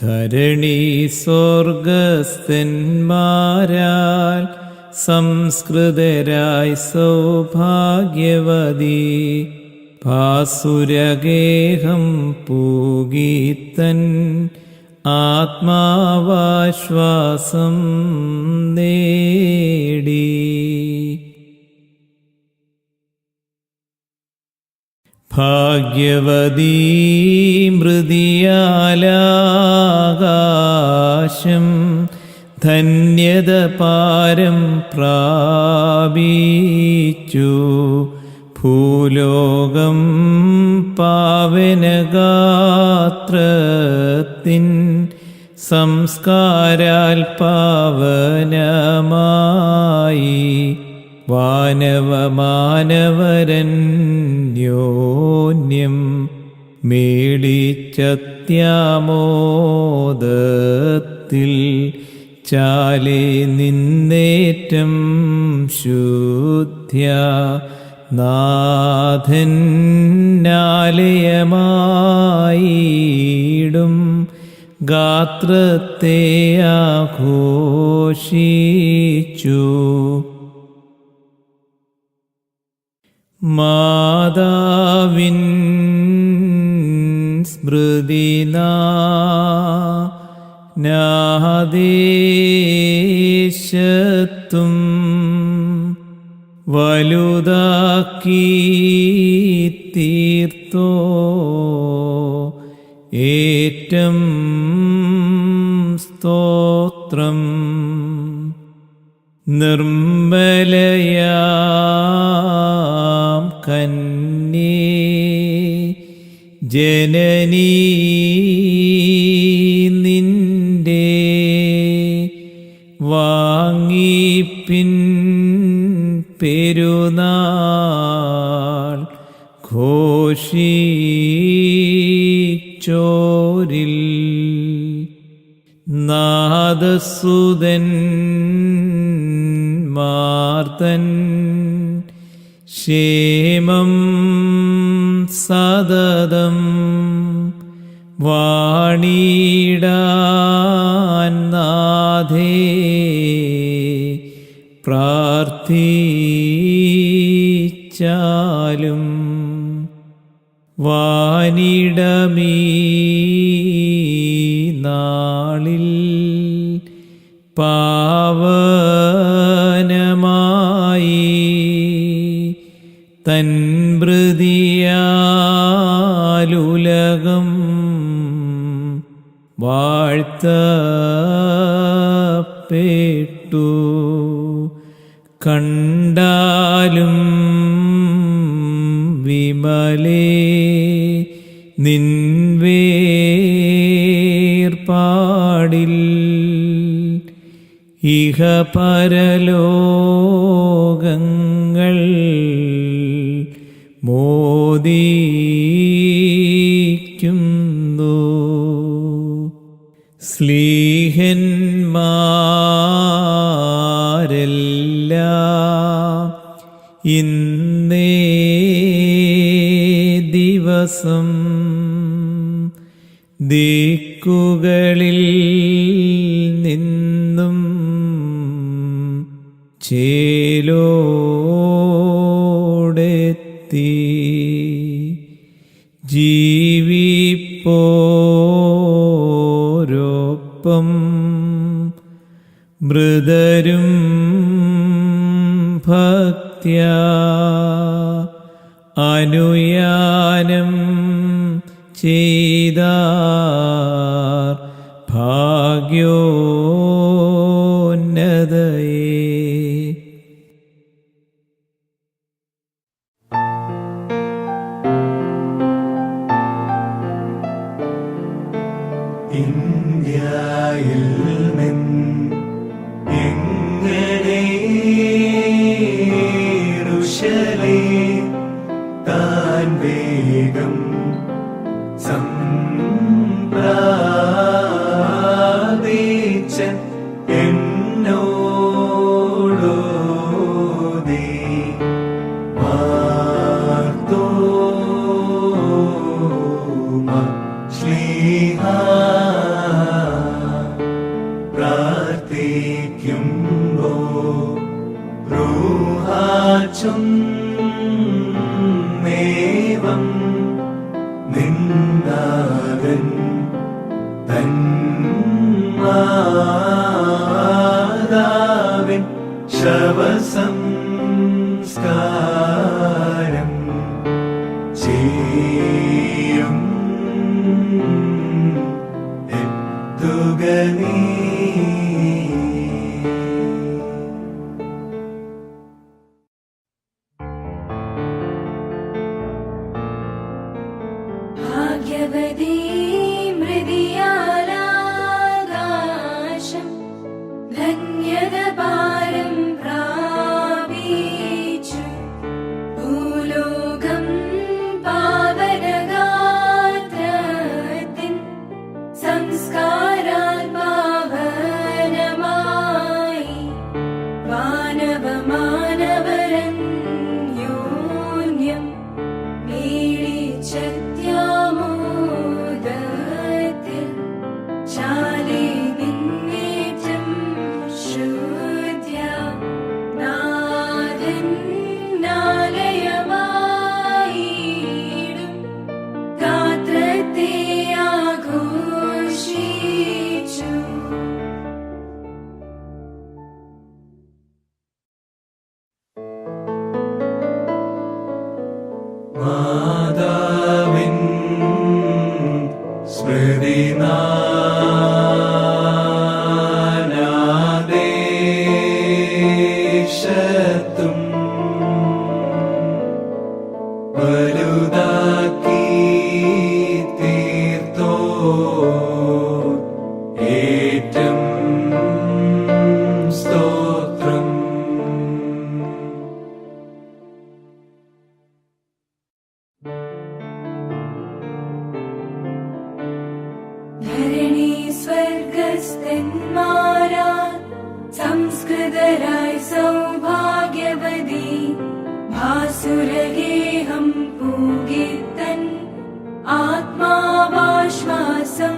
ധരണി സ്വർഗസ്ഥന്മാരാൽ സംസ്കൃതരായി സൗഭാഗ്യവതി ഭാസുരഗേഹം പൂഗീത്തൻ ആത്മാവാശ്വാസം നേടി. ഭാഗ്യവതീ മൃതിയാലാകാശം ധന്യത പാരം പ്രാപിച്ചു. ഭൂലോകം പാവനഗാത്രത്തിൻ സംസ്കാരാൽ പാവനമായി. വാനവമാനവരന്യോന്യം മേളിച്ചത്യാമോദത്തിൽ ചാലേ നിന്നേറ്റം ശുദ്ധ്യ നാഥന്നാലയമായിടും ഗാത്രത്തെ ആഘോഷിച്ചു. മാതാവിൻ സ്മൃതിനാദേശത്തും വലുതാക്കി തീർത്തോ ഏറ്റം സ്തോത്രം. നിർമ്മലയാം കന്യേ ജനനീ നിന്റെ വാങ്ങിപ്പിൻ പെരുന്നാൾ ഘോഷിച്ചോരിൽ നാദസുതൻ മാർത്തൻ ക്ഷേമം സതതം വാണിടാൻ നാഥേ പ്രാർത്ഥിച്ചാലും. വാനിടമീ നാളിൽ പാവനമായി തൻ മൃതിയാലുലകം വാഴ്ത്തപ്പെട്ടു. കണ്ടാലും വിമലേ നിൻവേർപാടിൽ ഇഹ പരലോകങ്ങൾ മോദിക്കുന്നു. സ്ലീഹന്മാരെല്ലാം ഇന്നേ ദിവസം ദിക്കുകളിൽ നിന്നും ചേലോടെത്തി. ജീവിപ്പോരൊപ്പം മൃതരും ഭക്ത്യാ അനുയാനം ചെയ്താർ ഭാഗ്യോന്നതയേ. ഇന്ത്യയിൽ എങ്ങനെ യെരൂശലേം താൻ വേഗം സംപ്രാപിച്ചൻ എന്നോടോതി മാർത്തോമാ ശ്ലീഹാ ചൊന്നേവം നിന്നാഥൻ തൻ മാതാവിൻ ശവസംസ്കാരം ചെയ്യും എത്തുക നീ. ഭാഗ്യവതീ മൃതിയാലാകാശം ധന്യത പാരം പ്രാപിച്ചു. ഭൂലോകം പാവനഗാത്രത്തിൻ സംസ്കാരാൽ പാവനമായി. മാനവരന്യോന്യം മേളിച്ചത്യാമോദത്തിൽ ശാലേ നിന്നേറ്റം ശുദ്ധ്യ നാഥൻ നാലയമായിടും ഗാത്രത്തെ ആഘോഷിച്ചു. മാതാവിൻ സ്മൃതി നാനാദേശത്തും വലുതാക്കി തീർത്തോ ഏറ്റം സ്തോത്രം. ധരണി സ്വർഗസ്ഥന്മാരാൽ സംസ്കൃതരായി സൗഭാഗ്യവതി ഭാസുരഗേഹം പൂകിത്തൻ ആത്മാവാശ്വാസം